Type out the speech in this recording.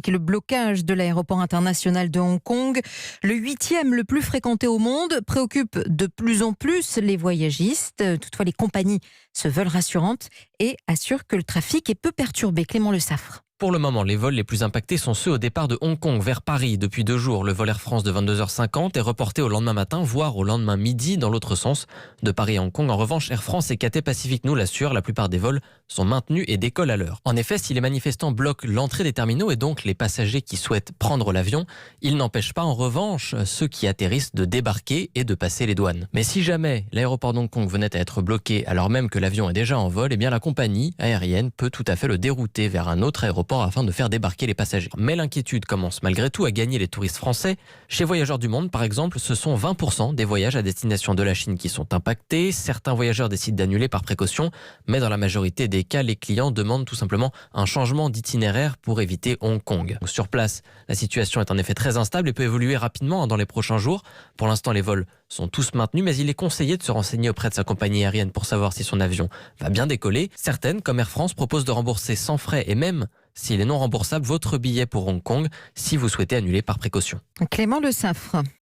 Le blocage de l'aéroport international de Hong Kong, le 8e le plus fréquenté au monde, préoccupe de plus en plus les voyagistes. Toutefois, les compagnies se veulent rassurantes et assurent que le trafic est peu perturbé. Clément Le Saffre. Pour le moment, les vols les plus impactés sont ceux au départ de Hong Kong vers Paris. Depuis 2 jours, le vol Air France de 22h50 est reporté au lendemain matin, voire au lendemain midi dans l'autre sens. De Paris à Hong Kong, en revanche, Air France et Cathay Pacific nous l'assurent, la plupart des vols sont maintenus et décollent à l'heure. En effet, si les manifestants bloquent l'entrée des terminaux et donc les passagers qui souhaitent prendre l'avion, ils n'empêchent pas en revanche ceux qui atterrissent de débarquer et de passer les douanes. Mais si jamais l'aéroport d'Hong Kong venait à être bloqué alors même que l'avion est déjà en vol, eh bien la compagnie aérienne peut tout à fait le dérouter vers un autre aéroport afin de faire débarquer les passagers. Mais l'inquiétude commence malgré tout à gagner les touristes français. Chez Voyageurs du Monde, par exemple, ce sont 20% des voyages à destination de la Chine qui sont impactés. Certains voyageurs décident d'annuler par précaution, mais dans la majorité des cas, les clients demandent tout simplement un changement d'itinéraire pour éviter Hong Kong. Sur place, la situation est en effet très instable et peut évoluer rapidement dans les prochains jours. Pour l'instant, les vols sont tous maintenus, mais il est conseillé de se renseigner auprès de sa compagnie aérienne pour savoir si son avion va bien décoller. Certaines, comme Air France, proposent de rembourser sans frais et même, s'il est non remboursable, votre billet pour Hong Kong si vous souhaitez annuler par précaution. Clément Le Saffre.